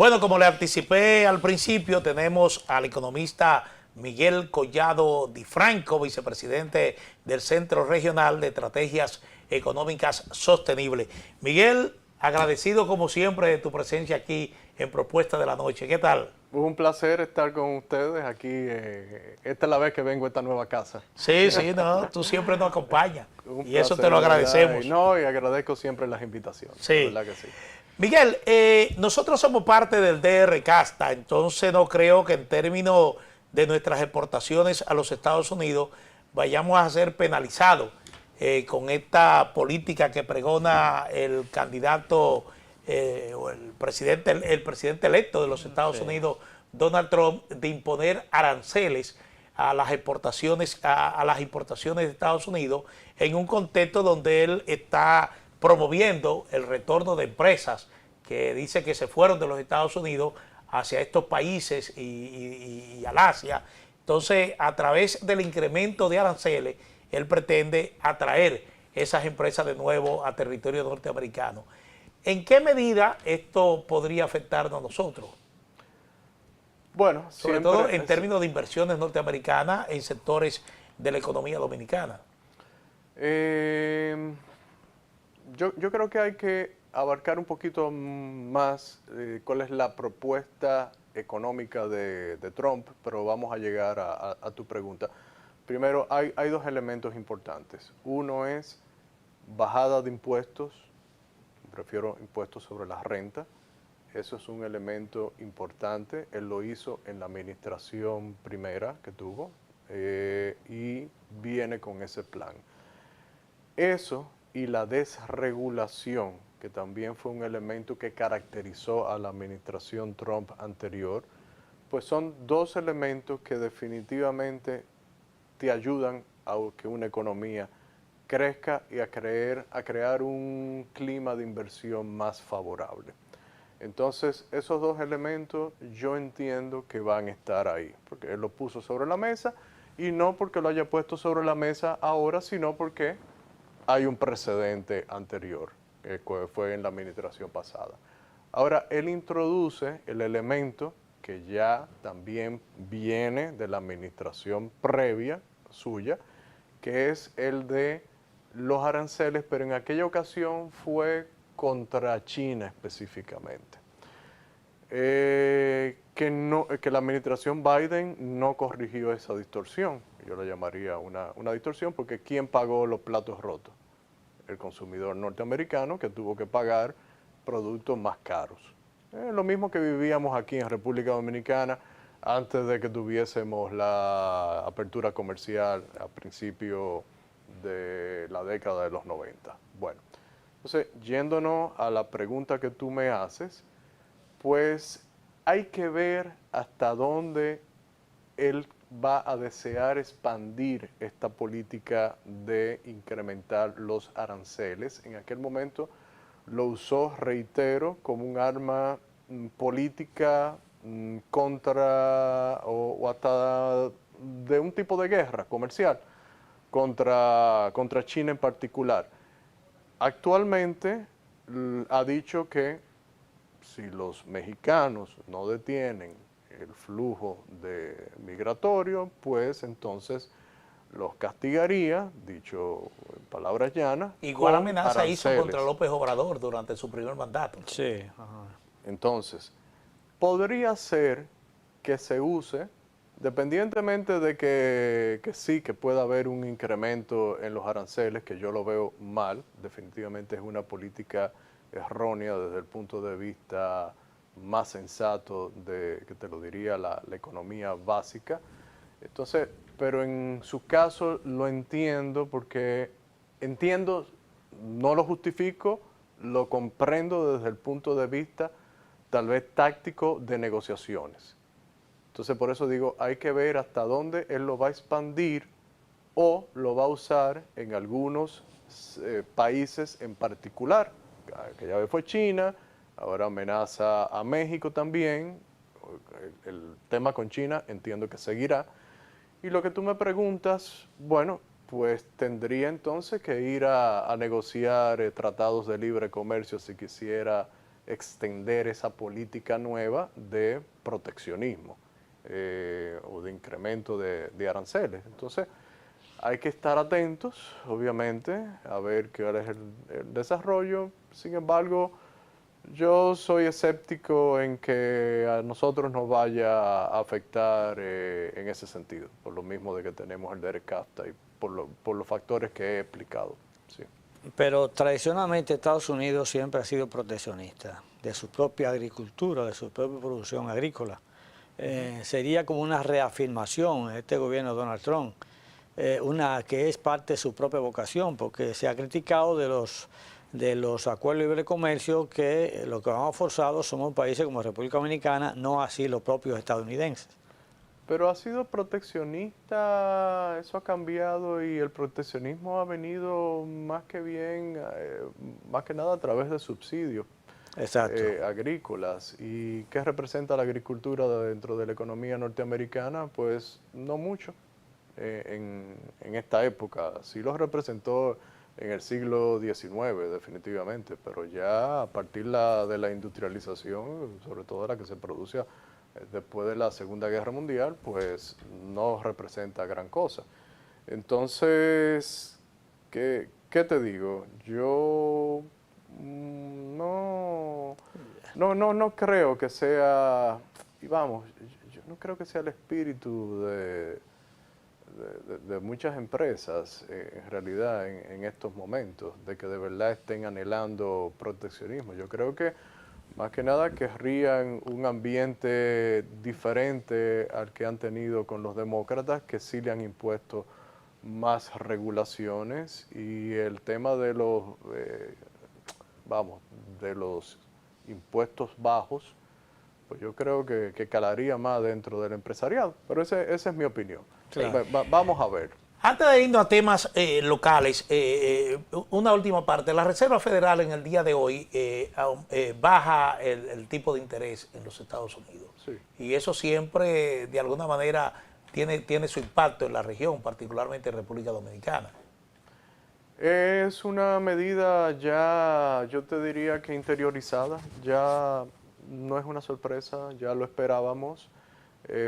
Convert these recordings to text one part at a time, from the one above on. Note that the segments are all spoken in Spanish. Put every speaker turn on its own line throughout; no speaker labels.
Bueno, como le anticipé al principio, tenemos al economista Miguel Collado Di Franco, vicepresidente del Centro Regional de Estrategias Económicas Sostenibles. Miguel, agradecido como siempre de tu presencia aquí en Propuesta de la Noche. ¿Qué tal?
Un placer estar con ustedes aquí. Esta es la vez que vengo a esta nueva casa.
Sí, sí, no, tú siempre nos acompañas
Un
y eso
placer,
te lo
de verdad.
agradecemos.
Y agradezco siempre las invitaciones, de
Sí.
verdad que sí.
Miguel, nosotros somos parte del DR Casta, entonces no creo que en términos de nuestras exportaciones a los Estados Unidos vayamos a ser penalizados con esta política que pregona el candidato o el presidente electo de los Estados
Sí.
Unidos, Donald Trump, de imponer aranceles a las exportaciones, a las importaciones de Estados Unidos en un contexto donde él está promoviendo el retorno de empresas que dice que se fueron de los Estados Unidos hacia estos países y al Asia. Entonces, a través del incremento de aranceles, él pretende atraer esas empresas de nuevo a territorio norteamericano. ¿En qué medida esto podría afectarnos a nosotros?
Bueno,
Sobre todo en términos de inversiones norteamericanas en sectores de la economía dominicana.
eh, yo creo que hay que abarcar un poquito más cuál es la propuesta económica de Trump, pero vamos a llegar a tu pregunta. Primero, hay dos elementos importantes. Uno es bajada de impuestos, prefiero impuestos sobre la renta. Eso es un elemento importante. Él lo hizo en la administración primera que tuvo y viene con ese plan. Eso y la desregulación, que también fue un elemento que caracterizó a la administración Trump anterior, pues son dos elementos que definitivamente te ayudan a que una economía crezca y a crear un clima de inversión más favorable. Entonces, esos dos elementos yo entiendo que van a estar ahí, porque él lo puso sobre la mesa y no porque lo haya puesto sobre la mesa ahora, sino porque hay un precedente anterior, que fue en la administración pasada. Ahora, él introduce el elemento que ya también viene de la administración previa suya, que es el de los aranceles, pero en aquella ocasión fue contra China específicamente. Que la administración Biden no corrigió esa distorsión. Yo la llamaría una distorsión porque ¿quién pagó los platos rotos? El consumidor norteamericano, que tuvo que pagar productos más caros. Lo mismo que vivíamos aquí en República Dominicana antes de que tuviésemos la apertura comercial a principios de la década de los 90. Bueno, entonces, yéndonos a la pregunta que tú me haces, pues hay que ver hasta dónde él va a desear expandir esta política de incrementar los aranceles. En aquel momento lo usó, reitero, como un arma política contra o hasta de un tipo de guerra comercial contra China en particular. Actualmente ha dicho que si los mexicanos no detienen el flujo migratorio, pues entonces los castigaría, dicho en palabras llanas,
Igual
con
amenaza hizo contra
aranceles.
López Obrador durante su primer mandato.
Sí, ajá.
Entonces, podría ser que se use, dependientemente de que sí, que pueda haber un incremento en los aranceles, que yo lo veo mal, definitivamente es una política errónea desde el punto de vista más sensato que te lo diría la economía básica. Entonces, pero en su caso lo entiendo porque entiendo, no lo justifico, lo comprendo desde el punto de vista tal vez táctico de negociaciones. Entonces, por eso digo, hay que ver hasta dónde él lo va a expandir o lo va a usar en algunos países en particular. Que ya fue China, ahora amenaza a México también. El tema con China entiendo que seguirá. Y lo que tú me preguntas, bueno, pues tendría entonces que ir a negociar tratados de libre comercio si quisiera extender esa política nueva de proteccionismo o de incremento de aranceles. Entonces, hay que estar atentos, obviamente, a ver qué es el desarrollo. Sin embargo, yo soy escéptico en que a nosotros nos vaya a afectar en ese sentido, por lo mismo de que tenemos el derecho CAFTA y por los factores que he explicado. Sí.
Pero tradicionalmente Estados Unidos siempre ha sido proteccionista de su propia agricultura, de su propia producción agrícola. Sería como una reafirmación en este gobierno de Donald Trump, una que es parte de su propia vocación, porque se ha criticado de los acuerdos de libre comercio que lo que vamos forzados somos países como República Dominicana, no así los propios estadounidenses.
Pero ha sido proteccionista, eso ha cambiado y el proteccionismo ha venido más que bien, más que nada a través de subsidios agrícolas. ¿Y qué representa la agricultura dentro de la economía norteamericana? Pues no mucho en esta época. Sí lo representó en el siglo XIX definitivamente, pero ya a partir de la industrialización, sobre todo la que se produce después de la Segunda Guerra Mundial, pues no representa gran cosa. Entonces, ¿qué te digo? Yo no creo que sea, y vamos, yo no creo que sea el espíritu de muchas empresas, en realidad, en estos momentos, de que de verdad estén anhelando proteccionismo. Yo creo que más que nada querrían un ambiente diferente al que han tenido con los demócratas, que sí le han impuesto más regulaciones, y el tema de de los impuestos bajos, pues yo creo que calaría más dentro del empresariado. Pero esa es mi opinión.
Claro.
Vamos a ver.
Antes de irnos a temas locales, una última parte. La Reserva Federal en el día de hoy baja el tipo de interés en los Estados Unidos.
Sí.
Y eso siempre, de alguna manera, tiene su impacto en la región, particularmente en República Dominicana.
Es una medida ya, yo te diría que interiorizada, ya no es una sorpresa, ya lo esperábamos.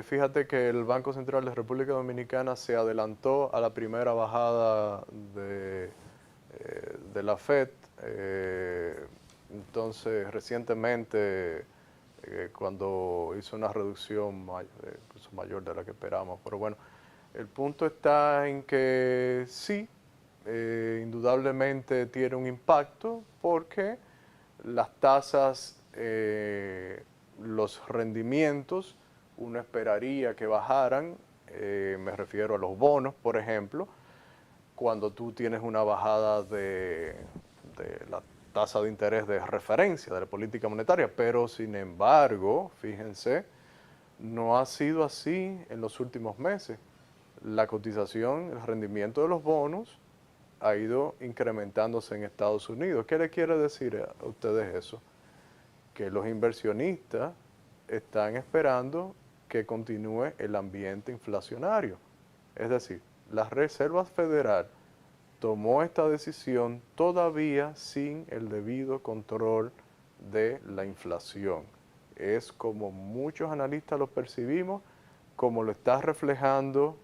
Fíjate que el Banco Central de República Dominicana se adelantó a la primera bajada de la FED. Entonces, recientemente, cuando hizo una reducción incluso mayor de la que esperamos. Pero bueno, el punto está en que sí, indudablemente tiene un impacto, porque las tasas, los rendimientos, uno esperaría que bajaran, me refiero a los bonos, por ejemplo, cuando tú tienes una bajada de la tasa de interés de referencia de la política monetaria, pero sin embargo, fíjense, no ha sido así en los últimos meses. La cotización, el rendimiento de los bonos ha ido incrementándose en Estados Unidos. ¿Qué le quiere decir a ustedes eso? Que los inversionistas están esperando que continúe el ambiente inflacionario. Es decir, la Reserva Federal tomó esta decisión todavía sin el debido control de la inflación. Es como muchos analistas lo percibimos, como lo está reflejando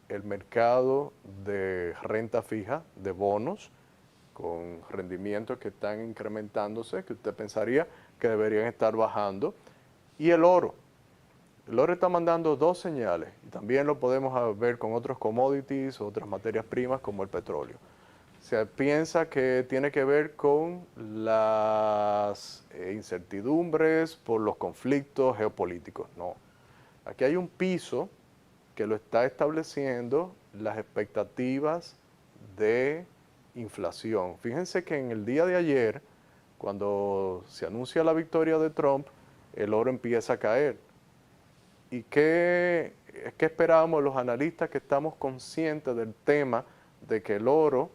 el mercado de renta fija, de bonos, con rendimientos que están incrementándose, que usted pensaría que deberían estar bajando, y el oro. El oro está mandando dos señales, y también lo podemos ver con otros commodities, otras materias primas como el petróleo. Se piensa que tiene que ver con las incertidumbres por los conflictos geopolíticos. No, aquí hay un piso que lo está estableciendo las expectativas de inflación. Fíjense que en el día de ayer, cuando se anuncia la victoria de Trump, el oro empieza a caer. ¿Y qué esperábamos los analistas que estamos conscientes del tema de que el oro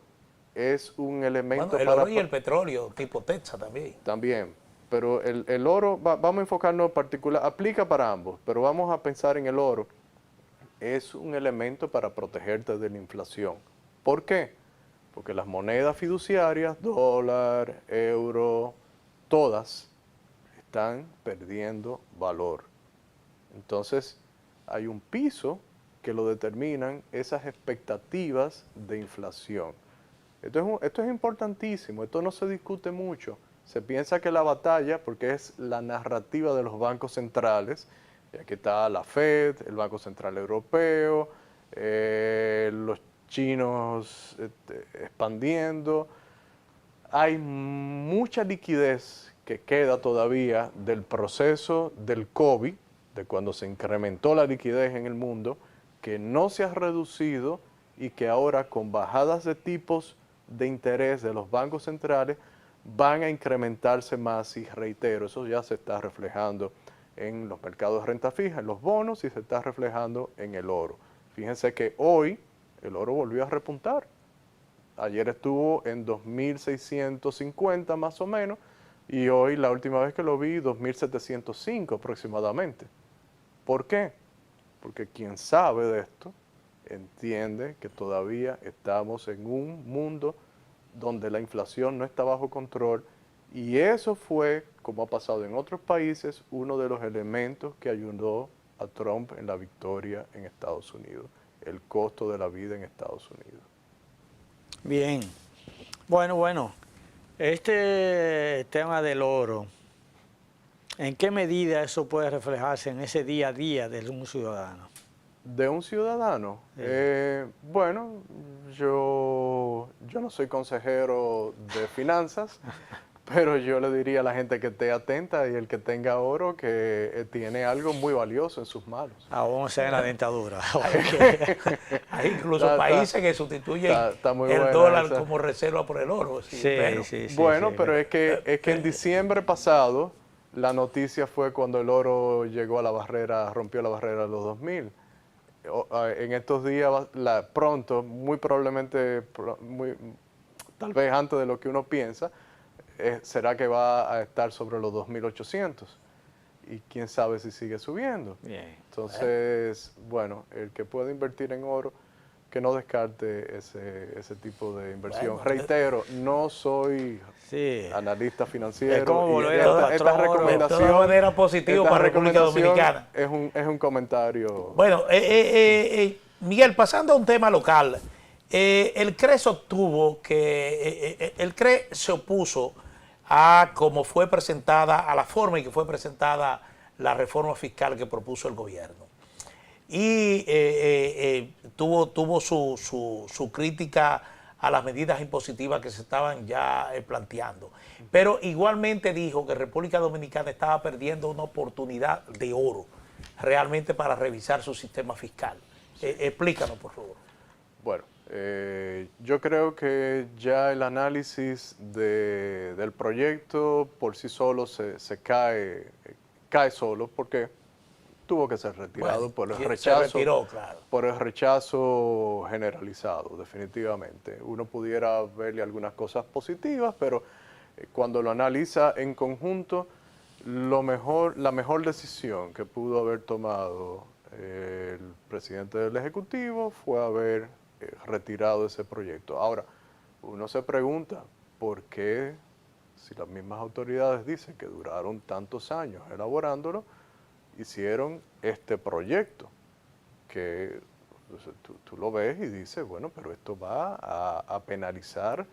es un elemento
bueno, el oro y el petróleo, tipo Texas también.
También, pero el oro, vamos a enfocarnos en particular, aplica para ambos, pero vamos a pensar en el oro. Es un elemento para protegerte de la inflación. ¿Por qué? Porque las monedas fiduciarias, dólar, euro, todas están perdiendo valor. Entonces, hay un piso que lo determinan esas expectativas de inflación. Esto es importantísimo, esto no se discute mucho. Se piensa que la batalla, porque es la narrativa de los bancos centrales, y aquí está la Fed, el Banco Central Europeo, los chinos expandiendo. Hay mucha liquidez que queda todavía del proceso del COVID, de cuando se incrementó la liquidez en el mundo, que no se ha reducido y que ahora con bajadas de tipos de interés de los bancos centrales van a incrementarse más, y reitero, eso ya se está reflejando en los mercados de renta fija, en los bonos, y se está reflejando en el oro. Fíjense que hoy el oro volvió a repuntar. Ayer estuvo en 2.650 más o menos, y hoy la última vez que lo vi, 2.705 aproximadamente. ¿Por qué? Porque quien sabe de esto entiende que todavía estamos en un mundo donde la inflación no está bajo control, y eso fue, como ha pasado en otros países, uno de los elementos que ayudó a Trump en la victoria en Estados Unidos, el costo de la vida en Estados Unidos.
Bien. Bueno, este tema del oro, ¿en qué medida eso puede reflejarse en ese día a día de un ciudadano?
De un ciudadano,
Sí.
bueno, yo no soy consejero de finanzas, pero yo le diría a la gente que esté atenta, y el que tenga oro, que tiene algo muy valioso en sus manos.
Vamos a en la dentadura.
Hay incluso
Está-
países que sustituyen
está muy
el
buena
dólar
esa.
como reserva por el oro. Sí,
Sí,
pero-
sí, sí.
Bueno,
sí.
pero es que en diciembre pasado la noticia fue cuando el oro llegó a la barrera, rompió la barrera de los 2000. En estos días, pronto, muy probablemente, tal vez antes de lo que uno piensa, será que va a estar sobre los 2.800. Y quién sabe si sigue subiendo.
Bien.
Entonces, bueno, el que pueda invertir en oro, que no descarte ese tipo de inversión.
Bueno,
Reitero, no soy
Sí.
analista
Es
financiero,
como
y
volver
esta,
al
esta
patrón,
recomendación,
de todas maneras positivo
esta
para República
recomendación
Dominicana.
es un comentario.
Bueno, Miguel, pasando a un tema local, el CRE sostuvo que el CRE se opuso a cómo fue presentada, a la forma en que fue presentada la reforma fiscal que propuso el gobierno. Y tuvo su crítica a las medidas impositivas que se estaban ya planteando. Pero igualmente dijo que República Dominicana estaba perdiendo una oportunidad de oro realmente para revisar su sistema fiscal. Explícanos, por favor.
Bueno, yo creo que ya el análisis del proyecto por sí solo se cae solo, porque tuvo que ser retirado
Bueno,
por el
se
rechazo,
retiró, claro.
por el rechazo generalizado, definitivamente. Uno pudiera verle algunas cosas positivas, pero cuando lo analiza en conjunto, la mejor decisión que pudo haber tomado el presidente del Ejecutivo fue haber retirado ese proyecto. Ahora, uno se pregunta, ¿por qué, si las mismas autoridades dicen que duraron tantos años elaborándolo, hicieron este proyecto? Que tú lo ves y dices, bueno, pero esto va a penalizar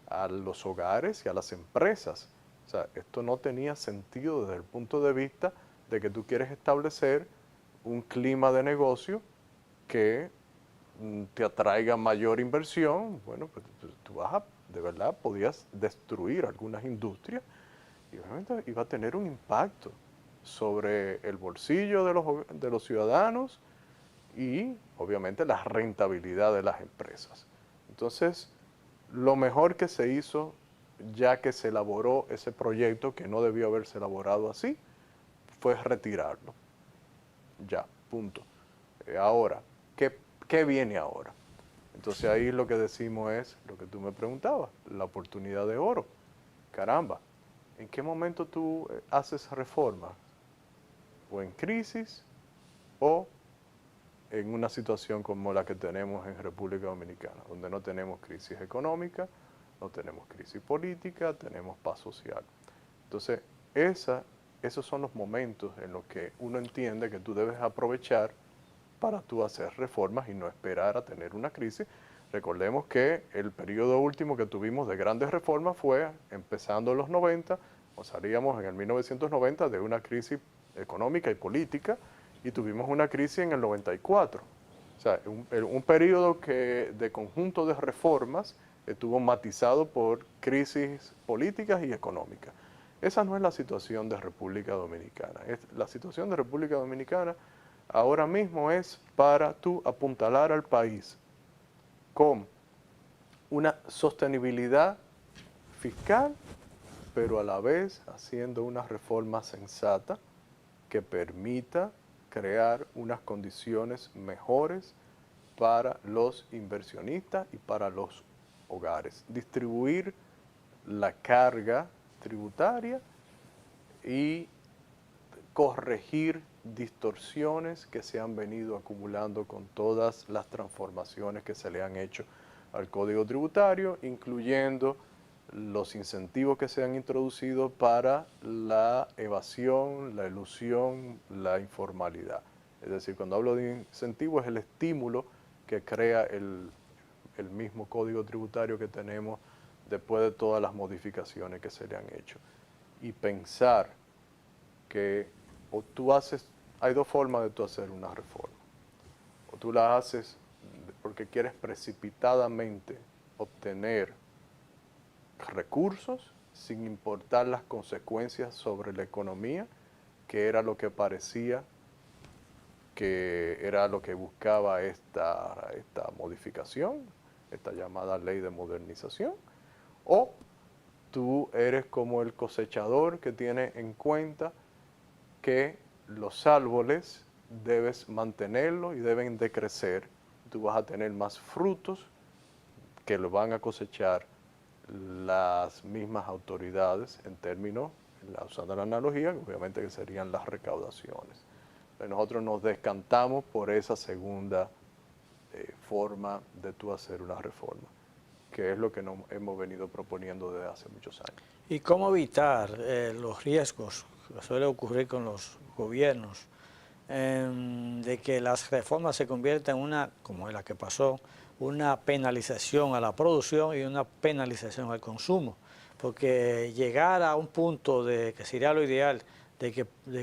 a los hogares y a las empresas. O sea, esto no tenía sentido desde el punto de vista de que tú quieres establecer un clima de negocio que te atraiga mayor inversión. Bueno, pues tú de verdad, podías destruir algunas industrias, y obviamente iba a tener un impacto sobre el bolsillo de los ciudadanos y obviamente la rentabilidad de las empresas. Entonces, lo mejor que se hizo, ya que se elaboró ese proyecto que no debió haberse elaborado así, fue retirarlo. Ya, punto. Ahora, ¿qué viene ahora? Entonces ahí lo que decimos es, lo que tú me preguntabas, la oportunidad de oro. Caramba, ¿en qué momento tú haces reformas? ¿O en crisis o en una situación como la que tenemos en República Dominicana, donde no tenemos crisis económica, no tenemos crisis política, tenemos paz social? Entonces, esa esos son los momentos en los que uno entiende que tú debes aprovechar para tú hacer reformas y no esperar a tener una crisis. Recordemos que el periodo último que tuvimos de grandes reformas fue empezando en los 90, o salíamos en el 1990 de una crisis económica y política, y tuvimos una crisis en el 94. O sea, un periodo de conjunto de reformas estuvo matizado por crisis políticas y económicas. Esa no es la situación de República Dominicana. La situación de República Dominicana ahora mismo es para tú apuntalar al país con una sostenibilidad fiscal, pero a la vez haciendo una reforma sensata que permita crear unas condiciones mejores para los inversionistas y para los hogares. Distribuir la carga tributaria y corregir distorsiones que se han venido acumulando con todas las transformaciones que se le han hecho al Código Tributario, incluyendo los incentivos que se han introducido para la evasión, la elusión, la informalidad. Es decir, cuando hablo de incentivo es el estímulo que crea el mismo Código Tributario que tenemos después de todas las modificaciones que se le han hecho. Y pensar que hay dos formas de tú hacer una reforma. O tú la haces porque quieres precipitadamente obtener recursos sin importar las consecuencias sobre la economía, que era lo que parecía que era lo que buscaba esta modificación, esta llamada ley de modernización, o tú eres como el cosechador que tiene en cuenta que los árboles debes mantenerlos y deben de crecer. Tú vas a tener más frutos que lo van a cosechar las mismas autoridades en términos, usando la analogía, obviamente que serían las recaudaciones. Nosotros nos descantamos por esa segunda forma de tú hacer una reforma, que es lo que nos hemos venido proponiendo desde hace muchos años.
¿Y cómo evitar los riesgos que suele ocurrir con los gobiernos de que las reformas se conviertan en una, como es la que pasó, una penalización a la producción y una penalización al consumo? Porque llegar a un punto de que sería lo ideal, de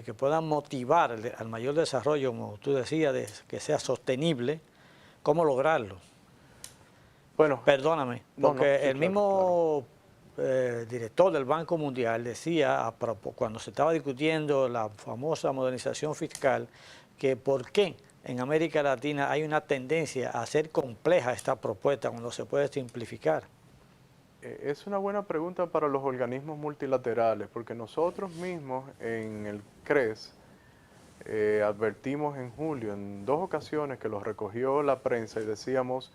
que puedan motivar al mayor desarrollo, como tú decías, de que sea sostenible, ¿cómo lograrlo?
Bueno,
perdóname, porque
sí,
el mismo director del Banco Mundial decía, cuando se estaba discutiendo la famosa modernización fiscal, que por qué en América Latina hay una tendencia a hacer compleja esta propuesta cuando se puede simplificar.
Es una buena pregunta para los organismos multilaterales, porque nosotros mismos en el CRES advertimos en julio, en 2 ocasiones que los recogió la prensa y decíamos,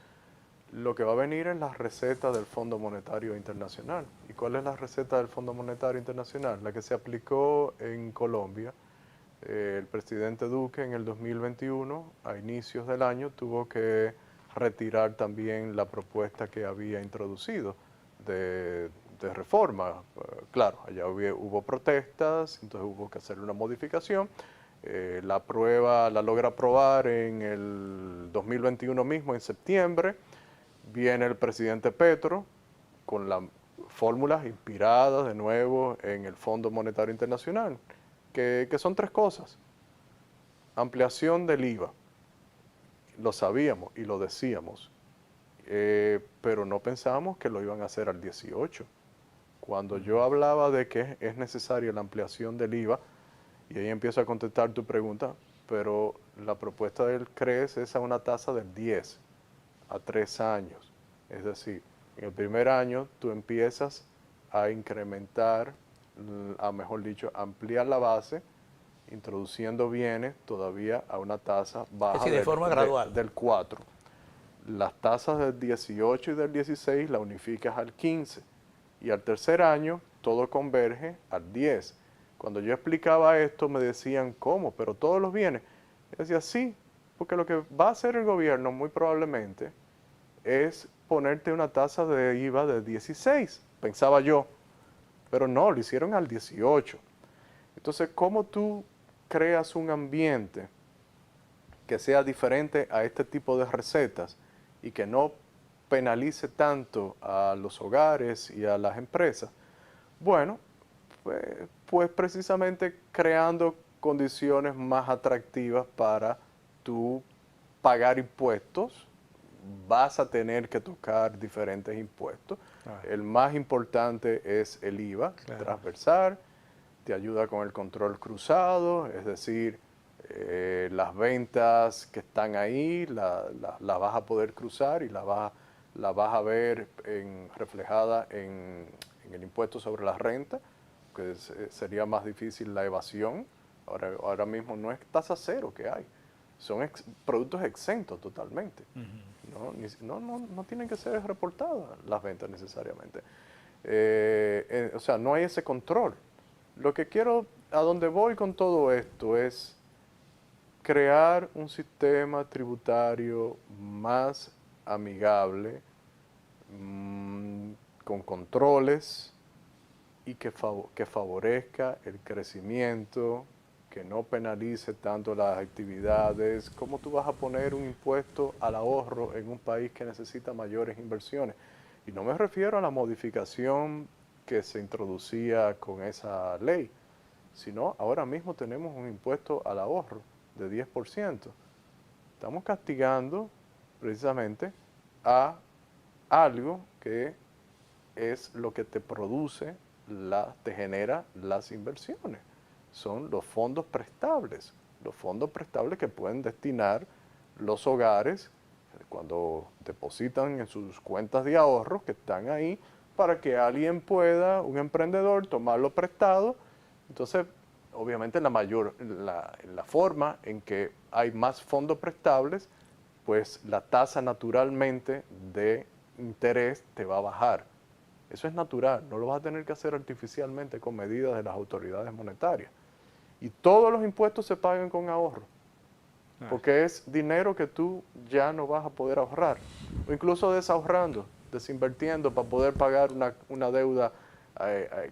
lo que va a venir es la receta del Fondo Monetario Internacional. ¿Y cuál es la receta del Fondo Monetario Internacional? La que se aplicó en Colombia. El presidente Duque en el 2021, a inicios del año, tuvo que retirar también la propuesta que había introducido de reforma. Claro, allá hubo protestas, entonces hubo que hacer una modificación. La logra aprobar en el 2021 mismo, en septiembre. Viene el presidente Petro con las fórmulas inspiradas de nuevo en el Fondo Monetario Internacional, que son 3 cosas. Ampliación del IVA, lo sabíamos y lo decíamos, pero no pensábamos que lo iban a hacer al 18. Cuando yo hablaba de que es necesaria la ampliación del IVA, y ahí empiezo a contestar tu pregunta, pero la propuesta del CRES es a una tasa del 10 a 3 años. Es decir, en el primer año tú empiezas a incrementar, mejor dicho, ampliar la base, introduciendo bienes todavía a una tasa baja,
es decir, de forma gradual,
del 4. Las tasas del 18 y del 16 la unificas al 15. Y al tercer año todo converge al 10. Cuando yo explicaba esto me decían, ¿cómo? ¿Pero todos los bienes? Yo decía, sí, porque lo que va a hacer el gobierno muy probablemente es ponerte una tasa de IVA de 16, pensaba yo. Pero no, lo hicieron al 18. Entonces, ¿cómo tú creas un ambiente que sea diferente a este tipo de recetas y que no penalice tanto a los hogares y a las empresas? Bueno, pues precisamente creando condiciones más atractivas para tú pagar impuestos. Vas a tener que tocar diferentes impuestos.
Claro.
El más importante es el IVA
Claro.
transversal, te ayuda con el control cruzado, es decir, las ventas que están ahí las vas a poder cruzar y las vas a ver reflejada en el impuesto sobre la renta, que sería más difícil la evasión. Ahora mismo no es tasa cero que hay, son productos exentos totalmente. No tienen que ser reportadas las ventas necesariamente. O sea, no hay ese control. Lo que quiero, a donde voy con todo esto es crear un sistema tributario más amigable, con controles y que favorezca el crecimiento, que no penalice tanto las actividades. ¿Cómo tú vas a poner un impuesto al ahorro en un país que necesita mayores inversiones? Y no me refiero a la modificación que se introducía con esa ley, sino ahora mismo tenemos un impuesto al ahorro de 10%. Estamos castigando precisamente a algo que es lo que te produce, te genera las inversiones. Son los fondos prestables que pueden destinar los hogares cuando depositan en sus cuentas de ahorro que están ahí para que alguien pueda, un emprendedor, tomarlo prestado. Entonces, obviamente la forma en que hay más fondos prestables, pues la tasa naturalmente de interés te va a bajar. Eso es natural, no lo vas a tener que hacer artificialmente con medidas de las autoridades monetarias. Y todos los impuestos se pagan con ahorro, porque es dinero que tú ya no vas a poder ahorrar, o incluso desahorrando, desinvirtiendo para poder pagar una deuda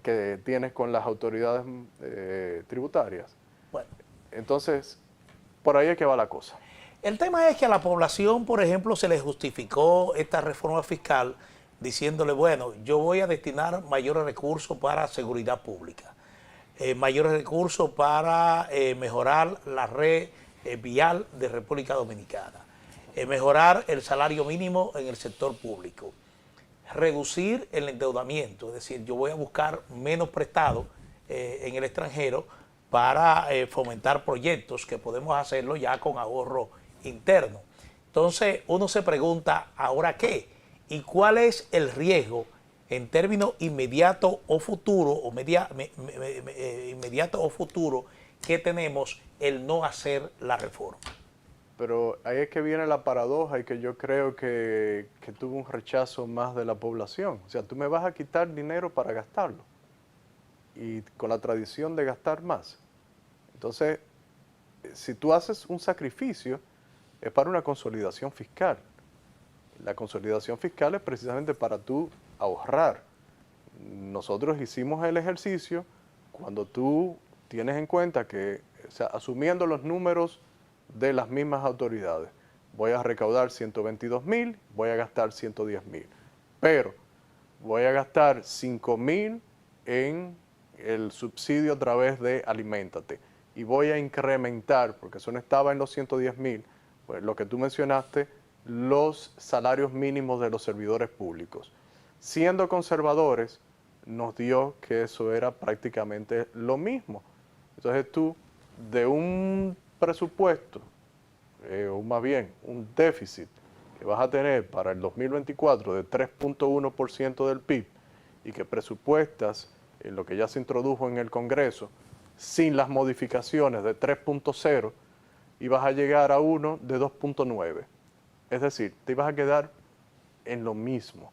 que tienes con las autoridades tributarias.
Bueno,
Entonces, por ahí es que va la cosa.
el tema es que a la población, por ejemplo, se le justificó esta reforma fiscal diciéndole, bueno, yo voy a destinar mayores recursos para seguridad pública, mayores recursos para mejorar la red vial de República Dominicana, mejorar el salario mínimo en el sector público, reducir el endeudamiento, es decir, yo voy a buscar menos prestado en el extranjero para fomentar proyectos que podemos hacerlo ya con ahorro interno. Entonces uno se pregunta, ¿ahora qué? ¿Y cuál es el riesgo en términos inmediato o futuro, inmediato o futuro, que tenemos el no hacer la reforma?
Pero ahí es que viene la paradoja y que yo creo que tuvo un rechazo más de la población. O sea, tú me vas a quitar dinero para gastarlo. Y con la tradición de gastar más. Entonces, si tú haces un sacrificio, es para una consolidación fiscal. La consolidación fiscal es precisamente para tú ahorrar. Nosotros hicimos el ejercicio cuando tú tienes en cuenta que, o sea, asumiendo los números de las mismas autoridades, voy a recaudar 122,000, voy a gastar 110,000, pero voy a gastar 5,000 en el subsidio a través de Aliméntate y voy a incrementar, porque eso no estaba en los 110,000, pues lo que tú mencionaste, los salarios mínimos de los servidores públicos. Siendo conservadores, nos dio que eso era prácticamente lo mismo. Entonces tú, de un presupuesto, o más bien un déficit que vas a tener para el 2024 de 3.1% del PIB y que presupuestas en lo que ya se introdujo en el Congreso, sin las modificaciones de 3.0, y vas a llegar a uno de 2.9. Es decir, te ibas a quedar en lo mismo.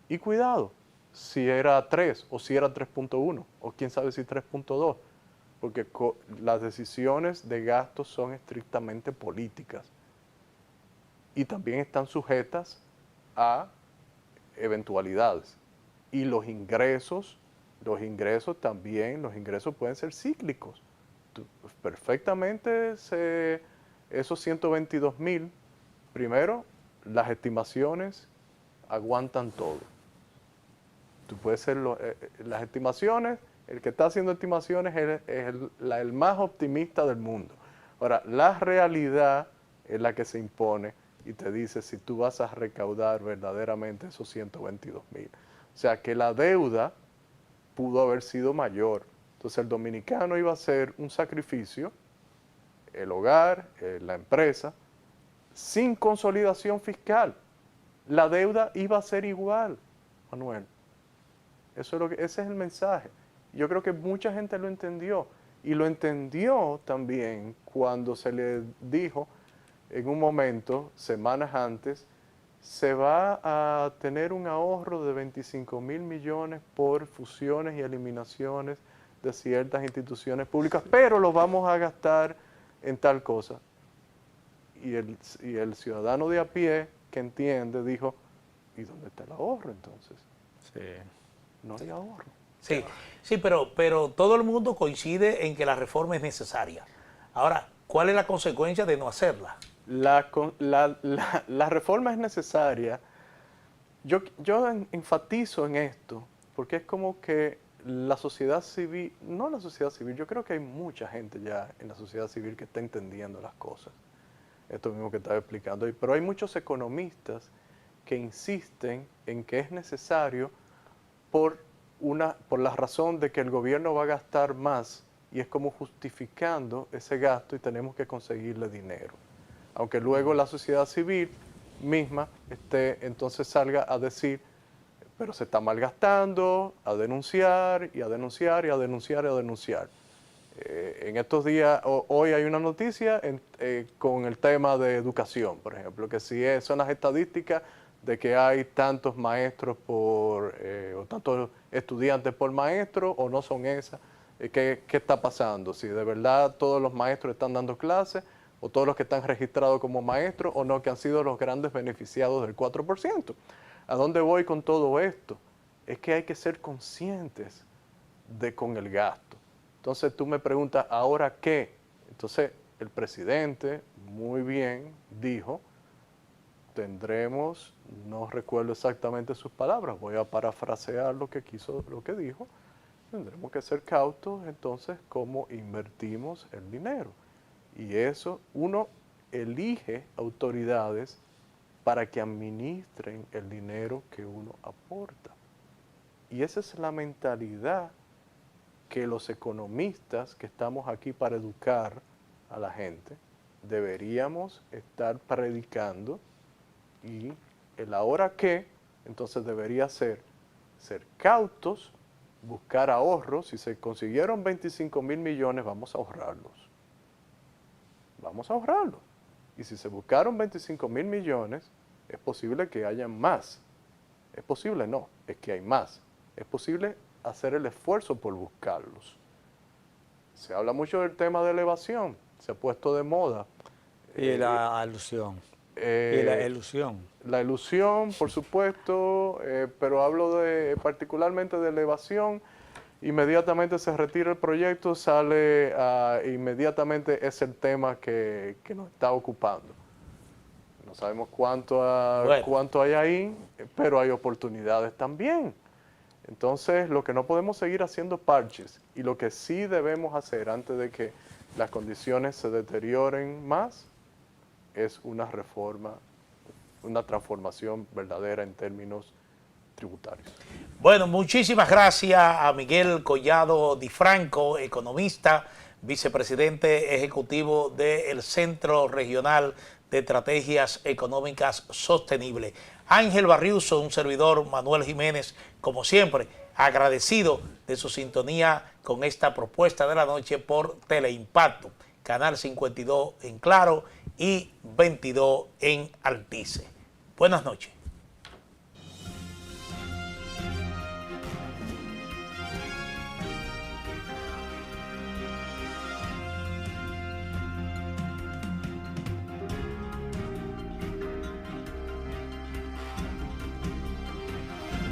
Y cuidado, si era 3 o si era 3.1 o quién sabe si 3.2, porque las decisiones de gasto son estrictamente políticas y también están sujetas a eventualidades. Y los ingresos los ingresos también, los ingresos pueden ser cíclicos. Perfectamente esos 122,000, primero, las estimaciones aguantan todo. Tú puedes ser las estimaciones, el que está haciendo estimaciones es el más optimista del mundo. Ahora, la realidad es la que se impone y te dice si tú vas a recaudar verdaderamente esos 122,000. O sea que la deuda pudo haber sido mayor. Entonces el dominicano iba a hacer un sacrificio, el hogar, la empresa, sin consolidación fiscal. La deuda iba a ser igual, Manuel. Ese es el mensaje. Yo creo que mucha gente lo entendió. Y lo entendió también cuando se le dijo en un momento, semanas antes, se va a tener un ahorro de 25,000 millones por fusiones y eliminaciones de ciertas instituciones públicas, pero lo vamos a gastar en tal cosa. Y el ciudadano de a pie que entiende dijo, ¿y dónde está el ahorro entonces?
Sí.
No hay ahorro.
Sí, sí, pero todo el mundo coincide en que la reforma es necesaria. Ahora, ¿cuál es la consecuencia de no hacerla?
La reforma es necesaria. Yo enfatizo en esto, porque es como que la sociedad civil, no la sociedad civil, yo creo que hay mucha gente ya en la sociedad civil que está entendiendo las cosas. Esto mismo que estaba explicando. Pero hay muchos economistas que insisten en que es necesario por la razón de que el gobierno va a gastar más y es como justificando ese gasto y tenemos que conseguirle dinero. Aunque luego la sociedad civil misma entonces salga a decir, pero se está malgastando, a denunciar y a denunciar y a denunciar y a denunciar. En estos días, hoy hay una noticia con el tema de educación, por ejemplo, que si son las estadísticas de que hay tantos maestros o tantos estudiantes por maestro, o no son esas. ¿Qué está pasando? Si de verdad todos los maestros están dando clases, o todos los que están registrados como maestros, o no, que han sido los grandes beneficiados del 4%. ¿A dónde voy con todo esto? Es que hay que ser conscientes con el gasto. Entonces tú me preguntas, ¿ahora qué? Entonces el presidente, muy bien, dijo, tendremos, no recuerdo exactamente sus palabras, voy a parafrasear lo que dijo, tendremos que ser cautos entonces cómo invertimos el dinero. Y eso, uno elige autoridades para que administren el dinero que uno aporta. Y esa es la mentalidad que los economistas que estamos aquí para educar a la gente deberíamos estar predicando. Y el ahora qué, entonces debería ser cautos, buscar ahorros. Si se consiguieron 25,000 millones, vamos a ahorrarlos. Vamos a ahorrarlos. Y si se buscaron 25,000 millones, es posible que haya más. Es posible, no, es que hay más. Es posible hacer el esfuerzo por buscarlos. Se habla mucho del tema de elevación, se ha puesto de moda.
Y la alusión. Y la ilusión.
La ilusión, por supuesto, pero hablo particularmente de elevación. Inmediatamente se retira el proyecto, sale, inmediatamente es el tema que nos está ocupando. No sabemos cuánto hay ahí, pero hay oportunidades también. Entonces, lo que no podemos seguir haciendo parches, y lo que sí debemos hacer antes de que las condiciones se deterioren más, es una reforma, una transformación verdadera en términos tributarios.
Bueno, muchísimas gracias a Miguel Collado Di Franco, economista, vicepresidente ejecutivo del Centro Regional de Estrategias Económicas Sostenibles. Ángel Barriuso, un servidor, Manuel Jiménez, como siempre, agradecido de su sintonía con esta propuesta de la noche por Teleimpacto, Canal 52 en Claro y 22 en Altice. Buenas noches.